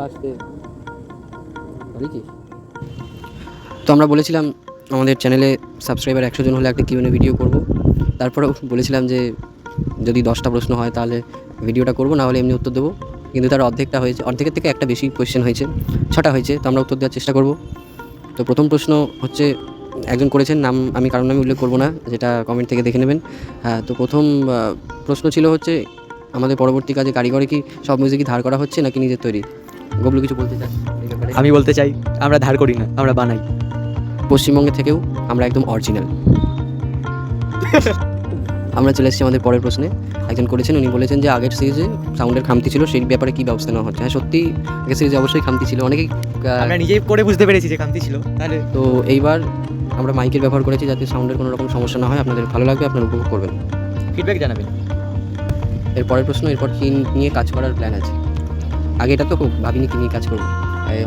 আসতে তো আমরা বলেছিলাম আমাদের চ্যানেলে সাবস্ক্রাইবার 100 জন হলে একটা কিউএনএ ভিডিও করব। তারপরেও বলেছিলাম যে যদি 10টা প্রশ্ন হয় তাহলে ভিডিওটা করব, না হলে এমনি উত্তর দেবো। কিন্তু তার অর্ধেকটা হয়েছে, অর্ধেকের থেকে একটা বেশি কোয়েশ্চেন হয়েছে, 6টা হয়েছে, তো আমরা উত্তর দেওয়ার চেষ্টা করব। তো প্রথম প্রশ্ন হচ্ছে একজন করেছেন, নাম আমি কারণ নামে উল্লেখ করব না, যেটা কমেন্ট থেকে দেখে নেবেন। হ্যাঁ, তো প্রথম প্রশ্ন ছিল হচ্ছে আমাদের পরবর্তী কাজে কারিগরে কি সব মিউজিকই ধার করা হচ্ছে নাকি নিজের তৈরি? গবলু কিছু বলতে চাস এই ব্যাপারে? আমি বলতে চাই আমরা ধার করি না, আমরা বানাই। পশ্চিমবঙ্গে থেকেও আমরা একদম অরিজিনাল। আমরা চলে এসেছি আমাদের পরের প্রশ্নে। একজন করেছেন, উনি বলেছেন যে আগের সিরিজে সাউন্ডের খামতি ছিল, সেই ব্যাপারে কী ব্যবস্থা নেওয়া হচ্ছে? হ্যাঁ, সত্যি আগের সিরিজে অবশ্যই খামতি ছিল, অনেকেই আমরা নিজেই করে বুঝতে পেরেছি যে খামতি ছিল। তাহলে তো এইবার আমরা মাইকের ব্যবহার করেছি যাতে সাউন্ডের কোনো রকম সমস্যা না হয়, আপনাদের ভালো লাগবে, আপনারা উপভোগ করবেন। ফিডব্যাক জানাবেন। এর পরের প্রশ্ন, এরপর কী নিয়ে কাজ করার প্ল্যান আছে? আগে এটা তো খুব ভাবিনি কী নিয়ে কাজ করবো,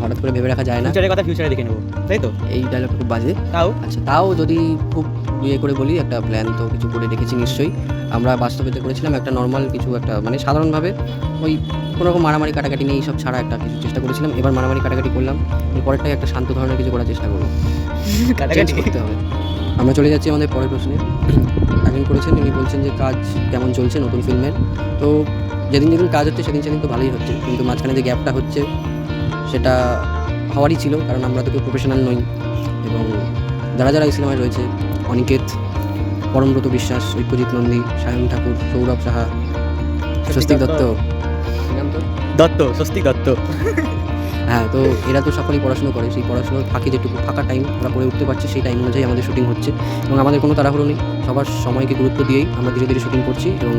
হঠাৎ করে ভেবে রাখা যায় না। ফিউচারের কথা ফিউচারে দেখে নেবো, তাই তো? এই ডায়লগটা খুব বাজে। তাও আচ্ছা, তাও যদি খুব ইয়ে করে বলি, একটা প্ল্যান তো কিছু করে রেখেছি নিশ্চয়ই। আমরা বাস্তবেতে করেছিলাম একটা নর্মাল কিছু, একটা মানে সাধারণভাবে ওই কোনো রকম মারামারি কাটাকাটি নিয়ে এইসব ছাড়া একটা কিছু চেষ্টা করেছিলাম। এবার মারামারি কাটাকাটি করলাম, এরপরেরটাই একটা শান্ত ধরনের কিছু করার চেষ্টা করবো। চেঞ্জ কাটাকাটি করতে হবে। আমরা চলে যাচ্ছি আমাদের পরের প্রশ্নে। একজন করেছেন, উনি বলছেন যে কাজ কেমন চলছে নতুন ফিল্মের? তো যেদিন যেদিন কাজ হচ্ছে সেদিন সেদিন তো ভালোই হচ্ছে, কিন্তু মাঝখানে যে গ্যাপটা হচ্ছে সেটা হওয়ারই ছিল, কারণ আমরা তো কেউ প্রফেশনাল নই। এবং যারা যারা এই সিনেমায় রয়েছে, অনিকেত, পরমব্রত বিশ্বাস, ঐক্যজিৎ নন্দী, সায়ন ঠাকুর, সৌরভ সাহা, স্বস্তিক দত্ত, কি নাম তোর? দত্ত, স্বস্তিক দত্ত। হ্যাঁ, তো এরা তো সকলেই পড়াশুনো করে, সেই পড়াশুনোর ফাঁকে যেটুকু ফাঁকা টাইম ওরা করে উঠতে পারছে, সেই টাইম অনুযায়ী আমাদের শুটিং হচ্ছে। এবং আমাদের কোনো তাড়াহুড়ো নেই, সবার সময়কে গুরুত্ব দিয়েই আমরা ধীরে ধীরে শুটিং করছি, এবং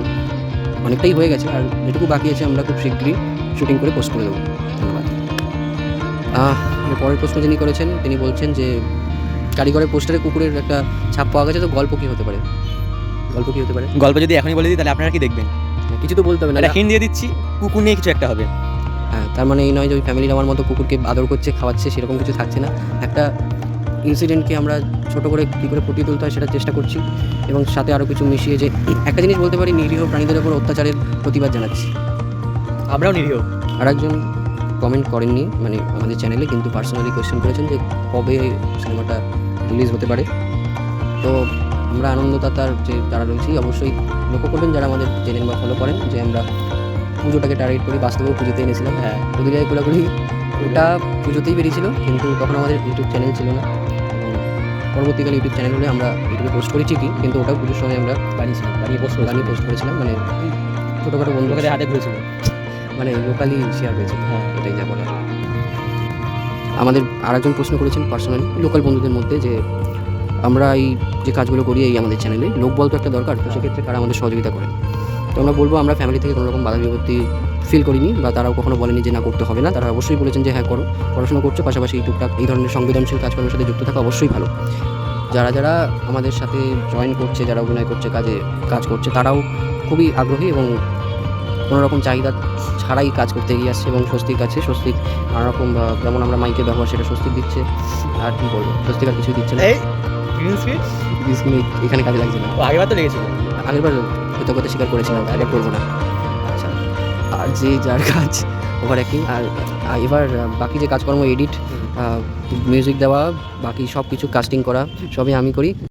অনেকটাই হয়ে গেছে। আর যেটুকু বাকি আছে আমরা খুব শীঘ্রই শুটিং করে পোস্ট করে দেবো। ধন্যবাদ। পরের প্রশ্ন যিনি করেছেন তিনি বলছেন যে কারিগরের পোস্টারে কুকুরের একটা ছাপ পাওয়া গেছে, তো গল্প কী হতে পারে? গল্প কী হতে পারে? গল্প যদি এখনই বলে দিই তাহলে আপনারা কি দেখবেন? কিছু তো বলতে হবে না। একটা হিন্ট দিয়ে দিচ্ছি, কুকুর নিয়ে কিছু একটা হবে। হ্যাঁ, তার মানে এই নয় যে ওই ফ্যামিলির আমার মতো কুকুরকে আদর করছে, খাওয়াচ্ছে, সেরকম কিছু থাকছে না। একটা ইনসিডেন্টকে আমরা ছোটো করে কী করে ফুটিয়ে তুলতে হয় সেটা চেষ্টা করছি, এবং সাথে আরও কিছু মিশিয়ে যে একটা জিনিস বলতে পারি, নিরীহ প্রাণীদের ওপর অত্যাচারের প্রতিবাদ জানাচ্ছি। আমরাও নিরীহ। আর একজন কমেন্ট করেননি মানে আমাদের চ্যানেলে, কিন্তু পার্সোনালি কোয়েশ্চেন করেছেন যে কবে সিনেমাটা রিলিজ হতে পারে। তো আমরা আনন্দদাতার যে যারা রয়েছি অবশ্যই লক্ষ্য করবেন, যারা আমাদের জেনেন বা ফলো করেন, যে আমরা পুজোটাকে টার্গেট করি, বাস্তবেও পুজোতে এনেছিলাম। হ্যাঁ, পুজোয় কোলাগুলি ওটা পুজোতেই বেরিয়েছিল, কিন্তু তখন আমাদের ইউটিউব চ্যানেল ছিল না। এবং পরবর্তীকালে ইউটিউব চ্যানেল হলে আমরা ইউটিউবে পোস্ট করি ঠিকই, কিন্তু ওটাও পুজোর সময় আমরা বানিয়ে পোস্ট করেছিলাম, মানে ছোটোখাটো বন্ধুদের লোকেদের হাতে ঘুরেছিল। মানে লোকালি শেয়ার হয়েছে। হ্যাঁ, এটাই যা বলার। আমাদের আরেকজন প্রশ্ন করেছেন পার্সোনালি লোকাল বন্ধুদের মধ্যে, যে আমরা এই যে কাজগুলো করি এই আমাদের চ্যানেলে লোকবল তো একটা দরকার, তো সেক্ষেত্রে কারা আমাদের সহযোগিতা করেন? তো আমরা বলবো আমরা ফ্যামিলি থেকে কোনো রকম বাধা বিপত্তি ফিল করিনি, বা তারাও কখনো বলেনি যে না করতে হবে না। তারা অবশ্যই বলেছেন যে হ্যাঁ করো, পড়াশোনা করছো, পাশাপাশি টুকটাক এই ধরনের সংবেদনশীল কাজকর্মের সাথে যুক্ত থাকা অবশ্যই ভালো। যারা যারা আমাদের সাথে জয়েন করছে, যারা অভিনয় করছে, কাজ করছে, তারাও খুবই আগ্রহী এবং কোনো রকম চাহিদা ছাড়াই কাজ করতে এগিয়ে আসছে, এবং স্বস্তিক আছে। স্বস্তিক নানা রকম যেমন আমরা মাইকের ব্যবহার সেটা স্বস্তিক দিচ্ছে, আর কী বলবো, স্বস্তিক আর কিছুই দিচ্ছে না। এই গ্রিন স্ক্রিন এখানে কাজে লাগছে না। আগেবার তো লেগেছিল। আগেরবার কৃতজ্ঞতা স্বীকার করেছিলাম, এবার করবো না। আচ্ছা, আর যে যার কাজ ওভার অ্যাক্টিং, আর এবার বাকি যে কাজকর্ম, এডিট, মিউজিক দেওয়া, বাকি সব কিছু কাস্টিং করা সবই আমি করি।